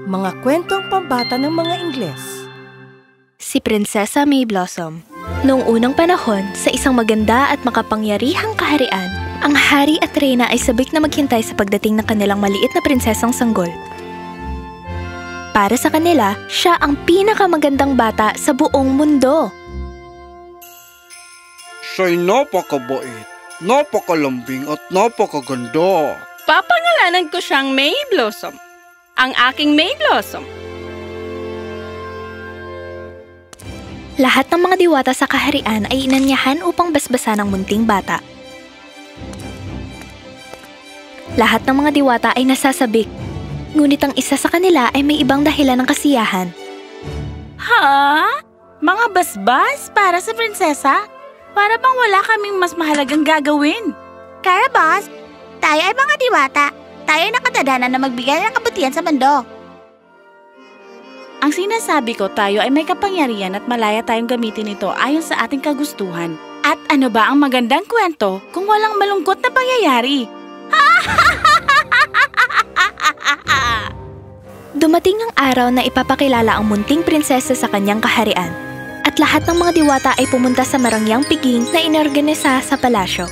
Mga kwentong pambata ng mga Ingles. Si Prinsesa May Blossom. Noong unang panahon, sa isang maganda at makapangyarihang kaharian, ang hari at reyna ay sabik na maghintay sa pagdating ng kanilang maliit na prinsesang sanggol. Para sa kanila, siya ang pinakamagandang bata sa buong mundo. Siya'y napakabait, napakalambing at napakaganda. Papangalanan ko siyang May Blossom. Ang aking May Blossom. Lahat ng mga diwata sa kaharian ay inanyahan upang basbasan ang munting bata. Lahat ng mga diwata ay nasasabik, ngunit ang isa sa kanila ay may ibang dahilan ng kasiyahan. Ha? Mga basbas para sa prinsesa? Para bang wala kaming mas mahalagang gagawin? Carabos, tayo ay mga diwata. Tayo ay nakatadhana na magbigay ng kabutihan sa mundo. Ang sinasabi ko, tayo ay may kapangyarihan at malaya tayong gamitin ito ayon sa ating kagustuhan. At ano ba ang magandang kwento kung walang malungkot na pangyayari? Dumating ang araw na ipapakilala ang munting prinsesa sa kanyang kaharian. At lahat ng mga diwata ay pumunta sa marangyang piging na inorganisa sa palasyo.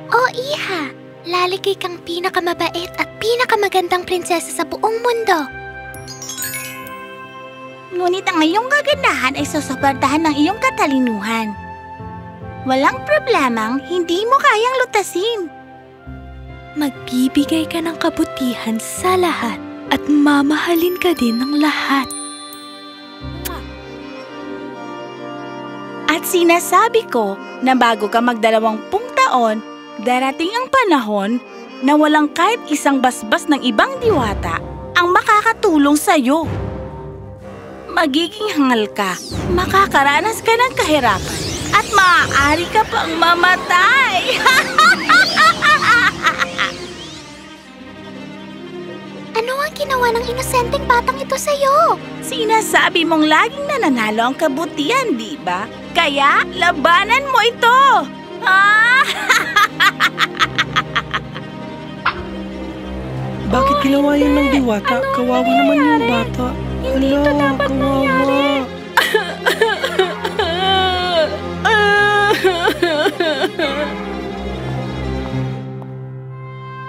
Oh, Iha! Lalikay kang pinakamabait at pinakamagandang prinsesa sa buong mundo. Ngunit ang iyong kagandahan ay susuportahan ng iyong katalinuhan. Walang problemang hindi mo kayang lutasin. Magbibigay ka ng kabutihan sa lahat at mamahalin ka din ng lahat. At sinasabi ko na bago ka mag-20 taon, darating ang panahon na walang kahit isang basbas ng ibang diwata ang makakatulong sa'yo. Magiging hangal ka, makakaranas ka ng kahirapan, at maaari ka pang mamatay! Ano ang ginawa ng inosenteng batang ito sa'yo? Sinasabi mong laging nananalo ang kabutihan, di ba? Kaya, labanan mo ito! Bakit ginawa yan ng diwata? Kawawa naman yung bata. Hindi ito dapat mangyari.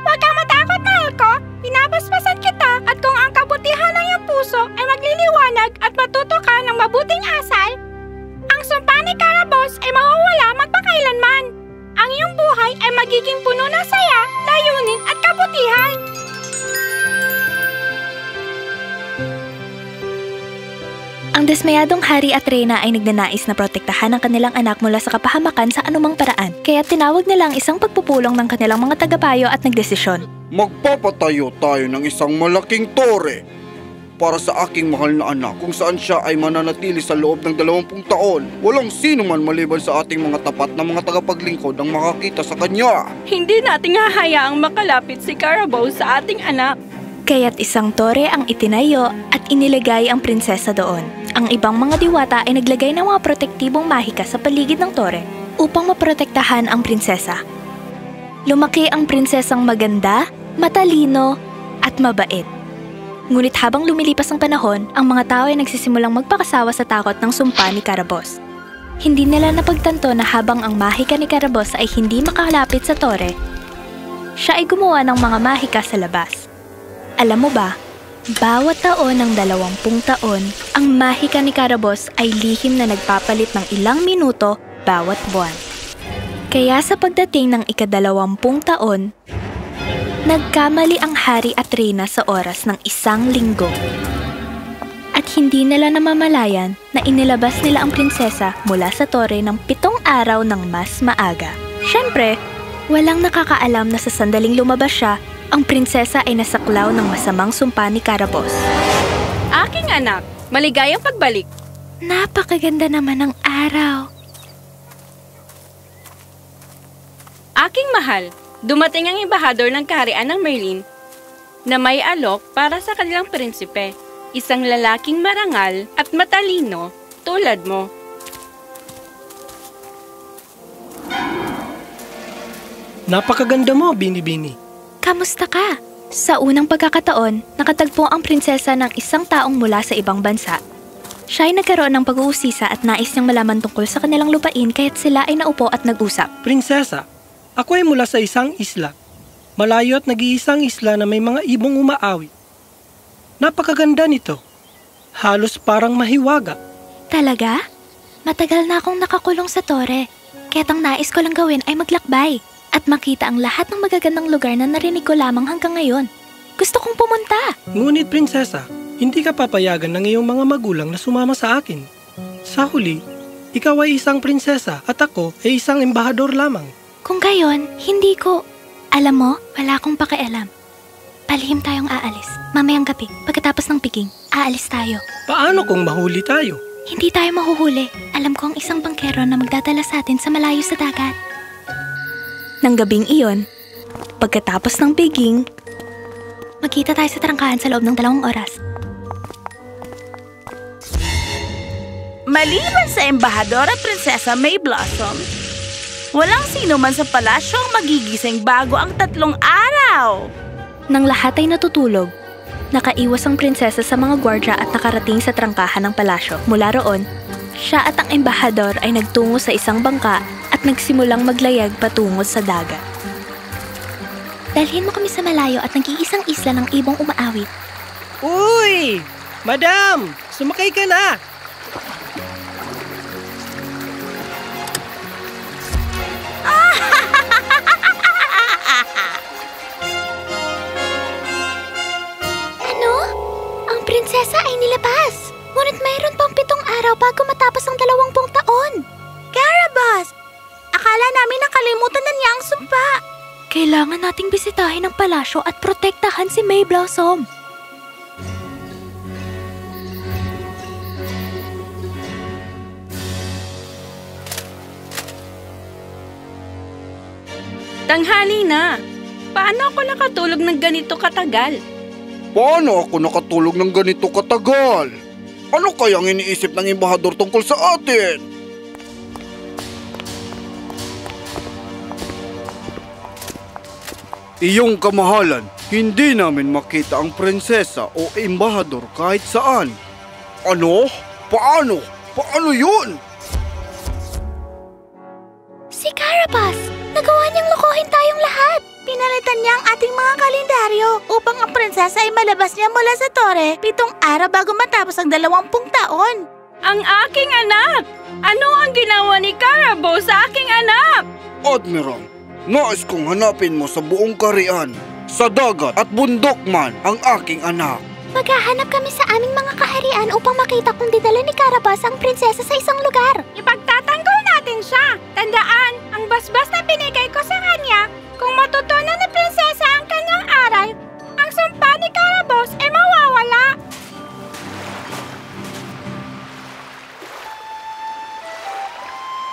Huwag kang matakot, mahal ko. Pinapaspasan kita at kung ang kabutihan ng iyong puso ay magliliwanag at matuto ka ng mabuting asal, ang sumpa ni Carabos ay mawawala magpakailanman. Ang iyong buhay ay magiging puno ng saya, layunin at kabutihan. Ang dismayadong hari at reyna ay nagnanais na protektahan ang kanilang anak mula sa kapahamakan sa anumang paraan, kaya tinawag nila ang isang pagpupulong ng kanilang mga tagapayo at nagdesisyon. Magpapatayo tayo ng isang malaking tore para sa aking mahal na anak kung saan siya ay mananatili sa loob ng 20 taon. Walang sino man maliban sa ating mga tapat na mga tagapaglingkod ang makakita sa kanya. Hindi natin hahayaang makalapit si Carabos sa ating anak. Kaya't isang tore ang itinayo at inilagay ang prinsesa doon. Ang ibang mga diwata ay naglagay ng mga protektibong mahika sa paligid ng tore upang maprotektahan ang prinsesa. Lumaki ang prinsesang maganda, matalino, at mabait. Ngunit habang lumilipas ang panahon, ang mga tao ay nagsisimulang magpakasawa sa takot ng sumpa ni Carabos. Hindi nila napagtanto na habang ang mahika ni Carabos ay hindi makalapit sa tore, siya ay gumawa ng mga mahika sa labas. Alam mo ba, bawat taon ng 20 taon, ang mahika ni Carabos ay lihim na nagpapalit ng ilang minuto bawat buwan. Kaya sa pagdating ng ika-20 taon, nagkamali ang hari at reyna sa oras ng 1 linggo. At hindi nila namamalayan na inilabas nila ang prinsesa mula sa tore ng 7 araw ng mas maaga. Siyempre, walang nakakaalam na sa sandaling lumabas siya, ang prinsesa ay nasaklaw ng masamang sumpa ni Carabos. Aking anak, maligayang pagbalik. Napakaganda naman ng araw. Aking mahal, dumating ang embahador ng kaharian ng Merlin na may alok para sa kanilang prinsipe, isang lalaking marangal at matalino tulad mo. Napakaganda mo, Bini-Bini. Kamusta ka? Sa unang pagkakataon, nakatagpo ang prinsesa ng isang taong mula sa ibang bansa. Siya ay nagkaroon ng pag-uusisa at nais niyang malaman tungkol sa kanilang lupain kaya't sila ay naupo at nag-usap. Prinsesa, ako ay mula sa isang isla. Malayo at nag-iisang isla na may mga ibong umaawi. Napakaganda nito. Halos parang mahiwaga. Talaga? Matagal na akong nakakulong sa tore. Kaya't ang nais ko lang gawin ay maglakbay at makita ang lahat ng magagandang lugar na narinig ko lamang hanggang ngayon. Gusto kong pumunta. Ngunit prinsesa, hindi ka papayagan ng iyong mga magulang na sumama sa akin. Sa huli, ikaw ay isang prinsesa at ako ay isang embahador lamang. Kung gayon, hindi ko. Alam mo, wala akong pakialam. Palihim tayong aalis. Mamayang gabi, pagkatapos ng piging, aalis tayo. Paano kung mahuli tayo? Hindi tayo mahuhuli. Alam ko ang isang bangkero na magdadala sa atin sa malayo sa dagat. Nang gabing iyon, pagkatapos ng piging, magkita tayo sa trangkahan sa loob ng 2 oras. Maliban sa embahadora Prinsesa May Blossom, walang sino man sa palasyo ang magigising bago ang 3 araw. Nang lahat ay natutulog, nakaiwas ang prinsesa sa mga gwardya at nakarating sa trangkahan ng palasyo. Mula roon, siya at ang embahador ay nagtungo sa isang bangka at nagsimulang maglayag patungo sa dagat. Dalhin mo kami sa malayo at nag-iisang isla ng ibong umaawit. Uy! Madam! Sumakay ka na! Ano? Ang prinsesa ay nilabas. Ngunit mayroon pang 7 araw bago matapos ang 20 taon. Carabas! Akala namin nakalimutan na niya ang sumpa. Kailangan nating bisitahin ang palasyo at protektahan si May Blossom. Tanghali na. Paano ako nakatulog ng ganito katagal? Paano ako nakatulog ng ganito katagal? Ano kayang iniisip ng embahador tungkol sa atin? Iyong kamahalan, hindi namin makita ang prinsesa o embahador kahit saan. Ano? Paano? Paano yun? Si Carabas! Nagawa niyang lokohin tayong lahat! Pinalitan niya ang ating mga kalendaryo upang ang prinsesa ay malabas niya mula sa tore 7 araw bago matapos ang 20 taon. Ang aking anak! Ano ang ginawa ni Carabas sa aking anak? Admiral, nais kong hanapin mo sa buong kaharian, sa dagat at bundok man ang aking anak. Maghahanap kami sa aming mga kaharian upang makita kung dinala ni Carabas ang prinsesa sa isang lugar. Ipagtatanggol natin siya. Tandaan, ang basbas na binigay ko sa kanya, kung matutunan ni prinsesa ang kanyang aral, ang sumpa ni Carabas ay mawawala.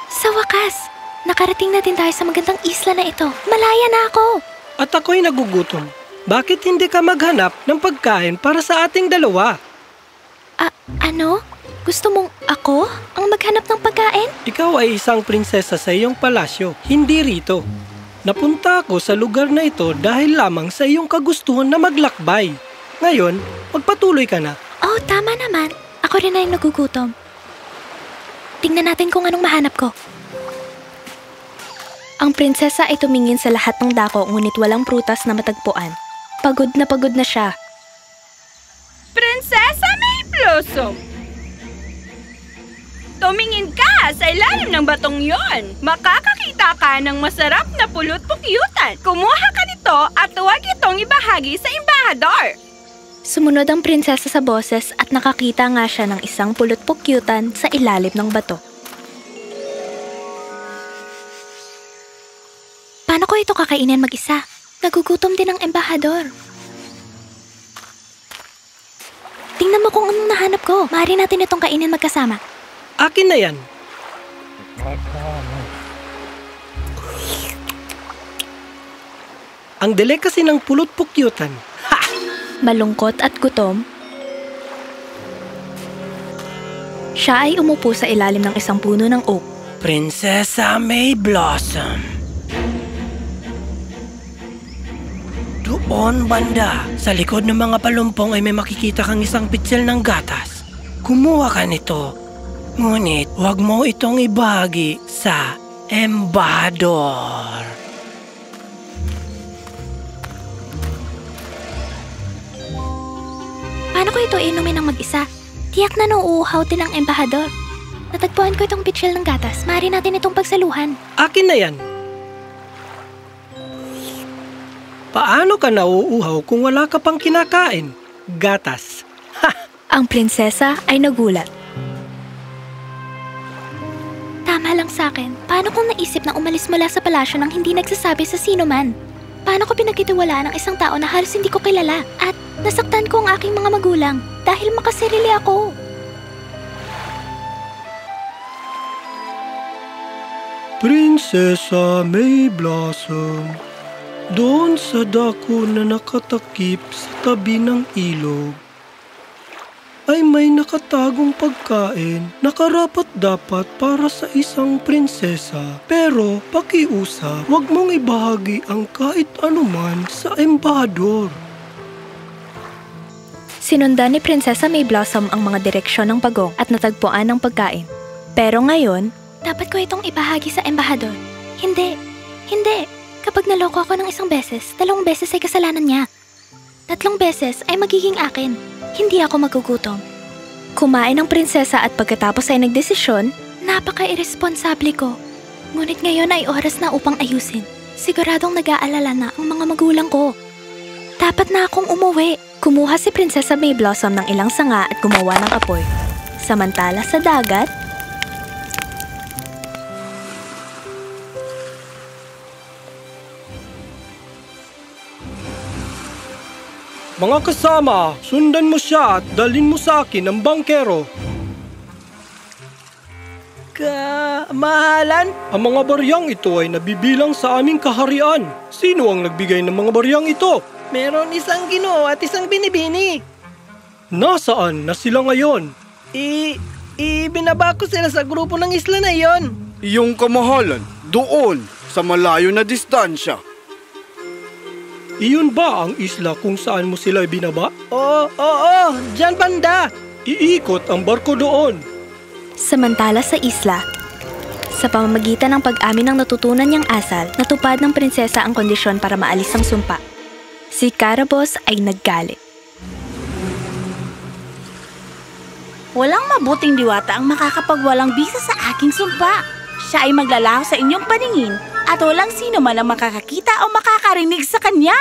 Sa wakas, nakarating na din tayo sa magandang isla na ito. Malaya na ako. At ako'y nagugutom. Bakit hindi ka maghanap ng pagkain para sa ating dalawa? Ano? Gusto mong ako ang maghanap ng pagkain? Ikaw ay isang prinsesa sa iyong palasyo, hindi rito. Napunta ako sa lugar na ito dahil lamang sa iyong kagustuhan na maglakbay. Ngayon, magpatuloy ka na. Oh, tama naman. Ako rin ay nagugutom. Tingnan natin kung anong mahanap ko. Ang prinsesa ay tumingin sa lahat ng dako ngunit walang prutas na matagpuan. Pagod na siya. Prinsesa May Blossom! Tumingin ka sa ilalim ng batong yon. Makakakita ka ng masarap na pulot-pukyutan. Kumuha ka nito at huwag itong ibahagi sa embahador. Sumunod ang prinsesa sa boses at nakakita nga siya ng isang pulot-pukyutan sa ilalim ng bato. Paano ko ito kakainin mag-isa? Nagugutom din ang embahador. Tingnan mo kung anong nahanap ko. Maaari natin itong kainin magkasama. Akin na yan. Ang delicacy ng pulot-pukyutan. Ha! Malungkot at gutom, siya ay umupo sa ilalim ng isang puno ng oak. Prinsesa May Blossom. Doon banda, sa likod ng mga palumpong ay may makikita kang isang pitsil ng gatas. Kumuha ka nito. Ngunit huwag mo itong ibahagi sa embahador. Paano ko ito inumin ng mag-isa? Tiyak na nauuhaw din ang embahador. Natagpuan ko itong pitsil ng gatas. Maaari natin itong pagsaluhan. Akin na yan. Paano ka nauuhaw kung wala ka pang kinakain? Gatas. Ang prinsesa ay nagulat. Tama lang sa akin. Paano kung naisip na umalis mula sa palasyo nang hindi nagsasabi sa sino man? Paano ko pinagtitiwalaan ng isang tao na halos hindi ko kilala? At nasaktan ko ang aking mga magulang dahil makasarili ako. Prinsesa May Blossom, doon sa dako na nakatakip sa tabi ng ilog, ay may nakatagong pagkain na karapat-dapat para sa isang prinsesa. Pero pakiusap, huwag mong ibahagi ang kahit anuman sa embahador. Sinundan ni Prinsesa May Blossom ang mga direksyon ng pagong at natagpuan ng pagkain. Pero ngayon, dapat ko itong ibahagi sa embahador. Hindi. Kapag naloko ako ng isang beses, 2 beses ay kasalanan niya. 3 beses ay magiging akin. Hindi ako magugutom. Kumain ang prinsesa at pagkatapos ay nagdesisyon, napaka-irresponsable ko. Ngunit ngayon ay oras na upang ayusin. Siguradong nag-aalala na ang mga magulang ko. Dapat na akong umuwi. Kumuha si Prinsesa May Blossom ng ilang sanga at gumawa ng apoy. Samantala sa dagat, Mga kasama, sundan mo siya at dalhin mo sa akin ang bangkero. Kamahalan? Ang mga baryang ito ay nabibilang sa aming kaharian. Sino ang nagbigay ng mga baryang ito? Meron isang Ginoo at isang binibini. Nasaan na sila ngayon? Ibinaba ko sila sa grupo ng isla na iyon. Iyong kamahalan, doon, sa malayo na distansya. Iyon ba ang isla kung saan mo sila ibinaba? Oo, dyan banda. Iikot ang barko doon. samantala sa isla, sa pamamagitan ng pag-amin ng natutunan niyang asal, natupad ng prinsesa ang kondisyon para maalis ang sumpa. Si Carabosse ay naggalit. Walang mabuting diwata ang makakapagwalang bisa sa aking sumpa. Siya ay maglalaho sa inyong paningin at walang sino man ang makakakita o makakarinig sa kanya.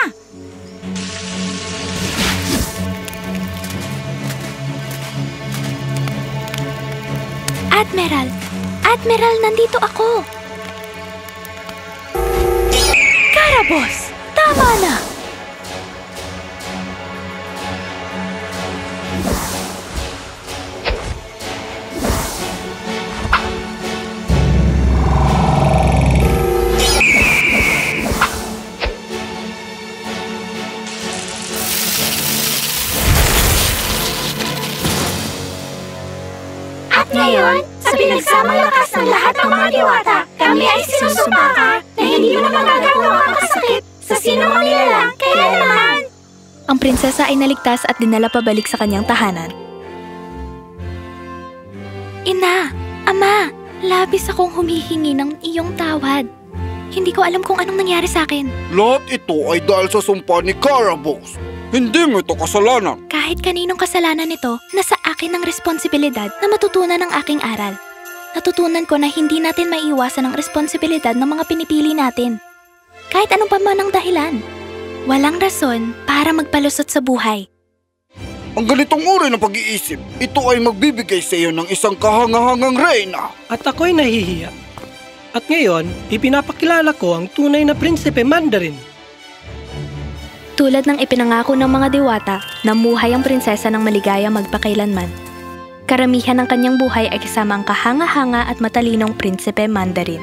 Admiral, nandito ako! Carabosse, tama na! At ngayon, sa pinagsamang lakas ng lahat ng mga diwata, kami ay sinusumpa na hindi mo na magagawa ang kasakit sa sino mang nilalang kaya naman. Ang prinsesa ay naligtas at dinala pabalik sa kanyang tahanan. Ina, Ama, labis akong humihingi ng iyong tawad. Hindi ko alam kung anong nangyari sa akin. Lahat ito ay dahil sa sumpa ni Carabosse. Hindi mo ito kasalanan. Kahit kaninong kasalanan nito, nasa akin ang responsibilidad na matutunan ang aking aral. Natutunan ko na hindi natin maiiwasan ang responsibilidad ng mga pinipili natin. Kahit anong pa man ang dahilan. Walang rason para magpalusot sa buhay. Ang ganitong uri ng pag-iisip, ito ay magbibigay sa iyo ng isang kahangahangang reyna. At ako'y nahihiya. At ngayon, ipinapakilala ko ang tunay na Prinsipe Mandarin. Tulad ng ipinangako ng mga diwata, namuhay ang prinsesa ng maligaya magpakailanman. Karamihan ng kanyang buhay ay kasama ang kahanga-hanga at matalinong Prinsipe Mandarin.